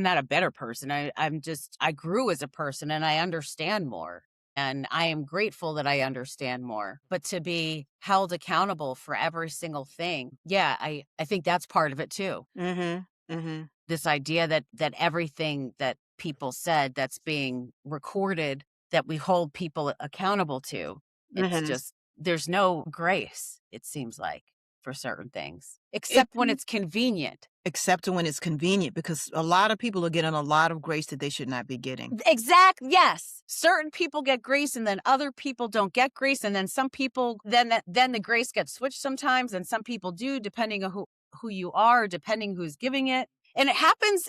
not a better person. I grew as a person and I understand more. And I am grateful that I understand more. But to be held accountable for every single thing, yeah, I think that's part of it too. Mhm. Mhm. This idea that everything that people said that's being recorded that we hold people accountable to, it's Mhm. just there's no grace, it seems like, for certain things, It except when it's convenient. except when it's convenient because a lot of people are getting a lot of grace that they should not be getting. Yes. Certain people get grace and then other people don't get grace. And then some people then the grace gets switched sometimes, and some people do, depending on who you are, depending who's giving it. And it happens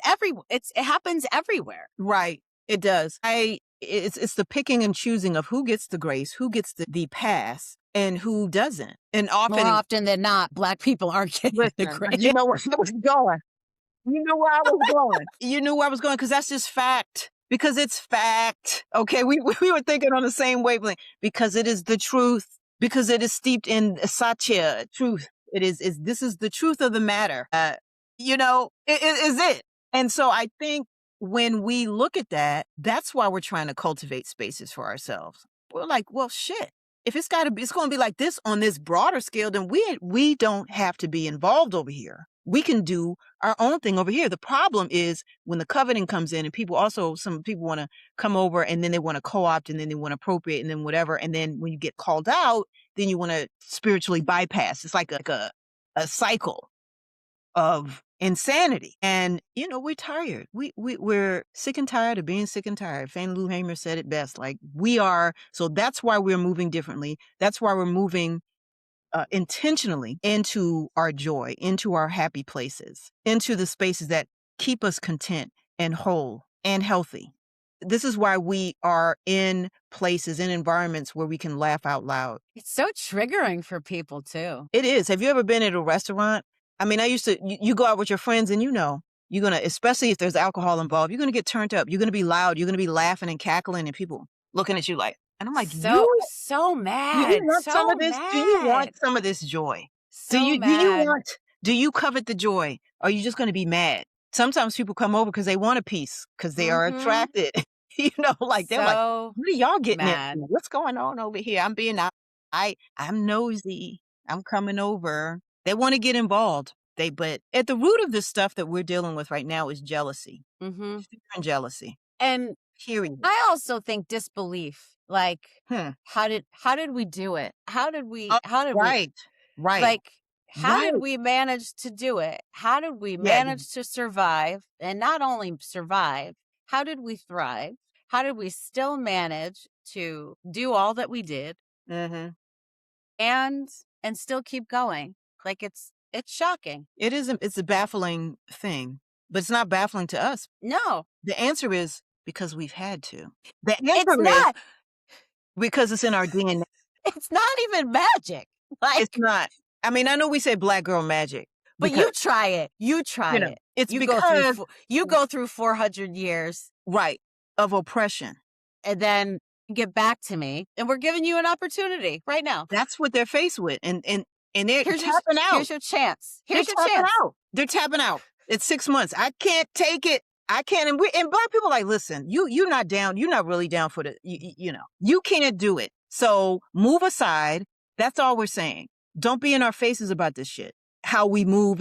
everywhere. Right. It does. It's the picking and choosing of who gets the grace, who gets the pass, and who doesn't. And More often often than not, Black people aren't getting the listen, grace. you know where I was going. You know where I was going. You knew where I was going because that's just fact. Because it's fact. Okay, we were thinking on the same wavelength. Because it is the truth. Because it is steeped in satya, truth. Is this is the truth of the matter. It is it. And so I think when we look at that, that's why we're trying to cultivate spaces for ourselves. We're like, well, shit. If it's it's going to be like this on this broader scale, then we don't have to be involved over here. We can do our own thing over here. The problem is when the coveting comes in and some people want to come over and then they want to co-opt and then they want to appropriate and then whatever. And then when you get called out, then you want to spiritually bypass. It's like a cycle of insanity. And, we're tired. We're sick and tired of being sick and tired. Fannie Lou Hamer said it best. Like we are. So that's why we're moving differently. That's why we're moving intentionally into our joy, into our happy places, into the spaces that keep us content and whole and healthy. This is why we are in places, in environments where we can laugh out loud. It's so triggering for people too. It is. Have you ever been at a restaurant? I mean, I used to, you go out with your friends and you're going to, especially if there's alcohol involved, you're going to get turned up. You're going to be loud. You're going to be laughing and cackling and people looking at you like, and I'm like, So so do you mad, want some so of this? Do you want mad, some of this joy? so mad. Do you covet the joy? Or are you just going to be mad? Sometimes people come over because they want a piece, because they are Mhm. attracted. Like they're like, So what are y'all getting into? mad. What's going on over here? I'm nosy. I'm coming over. They want to get involved. But at the root of this stuff that we're dealing with right now is jealousy. Mhm. Fear and jealousy. And Period. I also think disbelief. Like, Hmm. how did we do it? How did we Oh, how did we right. Right. like how Right. did we manage to do it? How did we Yeah. manage to survive? And not only survive, how did we thrive? How did we still manage to do all that we did Mm-hmm. and still keep going? Like it's shocking. It's a baffling thing, but it's not baffling to us. No, The answer is because we've had to. The it's answer is not. because it's in our DNA. It's not even magic. It's Like, not. I mean, I know we say black girl magic but because, you try it. You try it. it's You go through because, you go through 400 years right, of oppression. and then get back to me, and we're giving you an opportunity right now. That's what they're faced with. And they're Here's your tapping out. here's your chance. Here's They're your tapping chance. out. They're tapping out. It's 6 months. I can't take it. I can't. And black people are like, listen, you're not down. You're not really down for you can't do it. So move aside. That's all we're saying. Don't be in our faces about this shit. How we move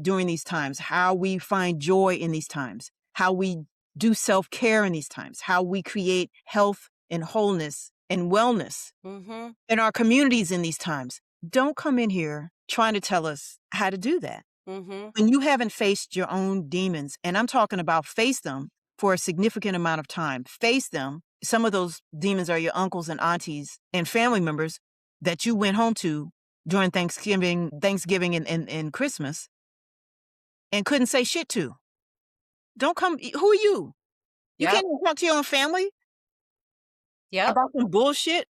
during these times, how we find joy in these times, how we do self-care in these times, how we create health and wholeness and wellness Mm-hmm. in our communities in these times. Don't come in here trying to tell us how to do that. Mm-hmm. When you haven't faced your own demons, and I'm talking about face them for a significant amount of time, face them. Some of those demons are your uncles and aunties and family members that you went home to during Thanksgiving and Christmas and couldn't say shit to. Don't come. Who are you? You Yep. can't even talk to your own family Yep. about some bullshit,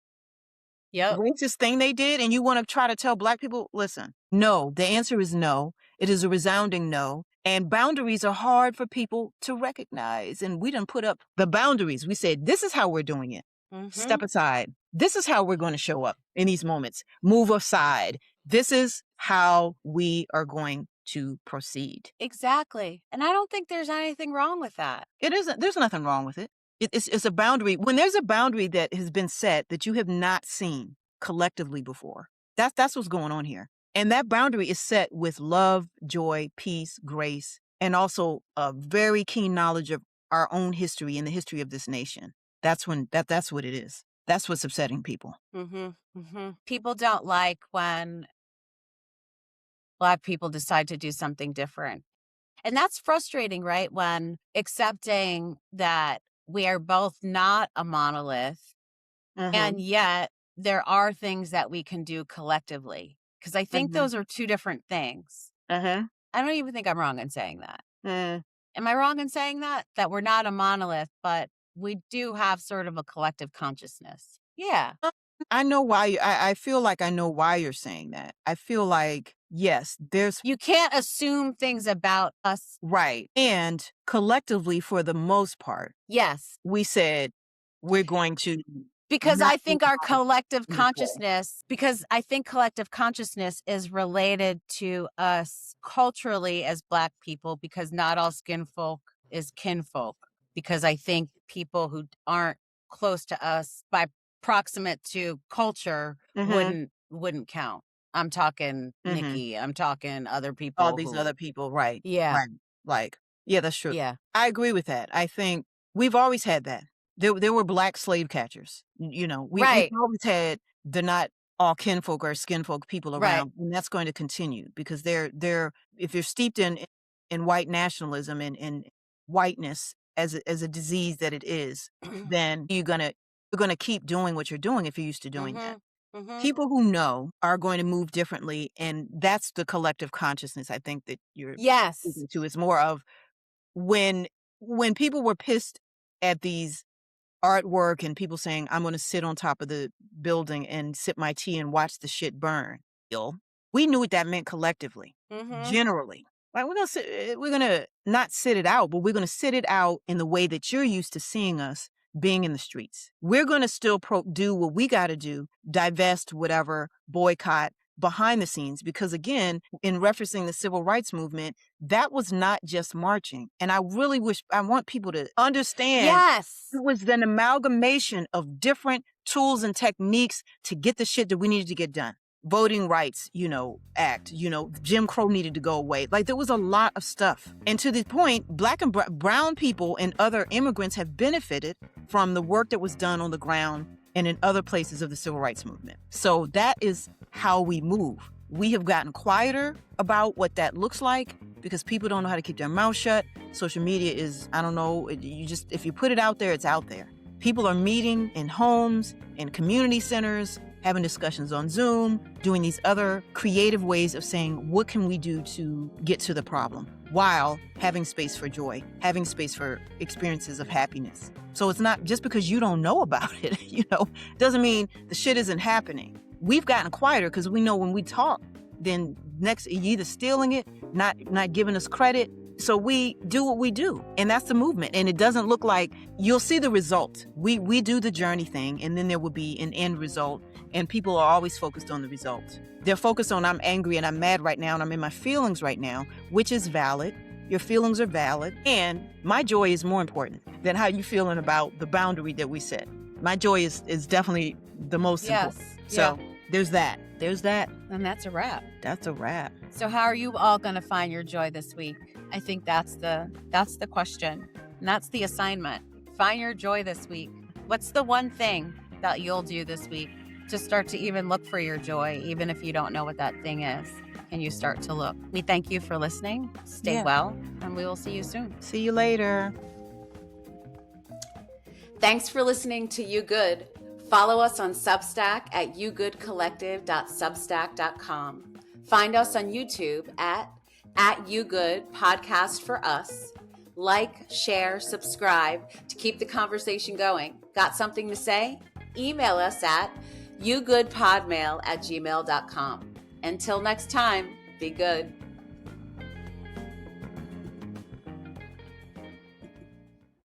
Yep. racist thing they did, and you want to try to tell black people, listen, no, the answer is no. It is a resounding no. And boundaries are hard for people to recognize. And we done put up the boundaries. We said, this is how we're doing it. Mm-hmm. Step aside. This is how we're going to show up in these moments. Move aside. This is how we are going to proceed. Exactly. And I don't think there's anything wrong with that. It isn't. There's nothing wrong with it. It's a boundary. When there's a boundary that has been set that you have not seen collectively before, that's what's going on here. And that boundary is set with love, joy, peace, grace, and also a very keen knowledge of our own history and the history of this nation. That's what it is. That's what's upsetting people. Mm-hmm. Mm-hmm. People don't like when Black people decide to do something different. And that's frustrating, right? When accepting that we are both not a monolith, and yet there are things that we can do collectively. Because I think those are two different things. I don't even think I'm wrong in saying that. Am I wrong in saying that? That we're not a monolith, but we do have sort of a collective consciousness. Yeah. I know why. I feel like I know why you're saying that. I feel like, yes, there's You can't assume things about us. right. And collectively, for the most part, Yes. we said we're going to. Because not I think our be collective equal. consciousness is related to us culturally as Black people, because not all skin folk is kinfolk. Because I think people who aren't close to us by proximate to culture wouldn't count. I'm talking Nikki. I'm talking other people. All these other people, right? Yeah. Right. Like, yeah, that's true. Yeah. I agree with that. I think we've always had that. There were Black slave catchers. We've Right. always had the not all kinfolk or skinfolk people Right. around, and that's going to continue because they're if you're steeped in white nationalism and whiteness as a disease that it is, then you're gonna keep doing what you're doing if you're used to doing that. People who know are going to move differently, and that's the collective consciousness I think that you're Yes. speaking to. It's more of when people were pissed at these artwork and people saying, I'm going to sit on top of the building and sip my tea and watch the shit burn. We knew what that meant collectively, generally. Like we're gonna not sit it out, but we're gonna sit it out in the way that you're used to seeing us being in the streets. We're gonna still do what we got to do, divest, whatever, boycott behind the scenes, because again, in referencing the civil rights movement, that was not just marching. And I want people to understand. Yes. It was an amalgamation of different tools and techniques to get the shit that we needed to get done. Voting rights, act, Jim Crow needed to go away. Like there was a lot of stuff. And to the point, Black and brown people and other immigrants have benefited from the work that was done on the ground and in other places of the civil rights movement. So that is how we move. We have gotten quieter about what that looks like because people don't know how to keep their mouth shut. Social media is, I don't know, if you put it out there, it's out there. People are meeting in homes, in community centers, having discussions on Zoom, doing these other creative ways of saying, what can we do to get to the problem while having space for joy, having space for experiences of happiness. So it's not just because you don't know about it, doesn't mean the shit isn't happening. We've gotten quieter because we know when we talk, then next you're either stealing it, not giving us credit. So we do what we do, and that's the movement. And it doesn't look like you'll see the result. We do the journey thing, and then there will be an end result. And people are always focused on the result. They're focused on, I'm angry and I'm mad right now and I'm in my feelings right now, which is valid. Your feelings are valid. And my joy is more important than how you feeling about the boundary that we set. My joy is definitely the most important. So there's that. And that's a wrap. That's a wrap. So how are you all going to find your joy this week? I think that's the question. And that's the assignment. Find your joy this week. What's the one thing that you'll do this week to start to even look for your joy, even if you don't know what that thing is, and you start to look? We thank you for listening. Stay well, and we will see you soon. See you later. Thanks for listening to You Good. Follow us on Substack at yougoodcollective.substack.com. Find us on YouTube at You Good Podcast for Us. Like, share, subscribe to keep the conversation going. Got something to say? Email us at yougoodpodmail@gmail.com. Until next time, be good.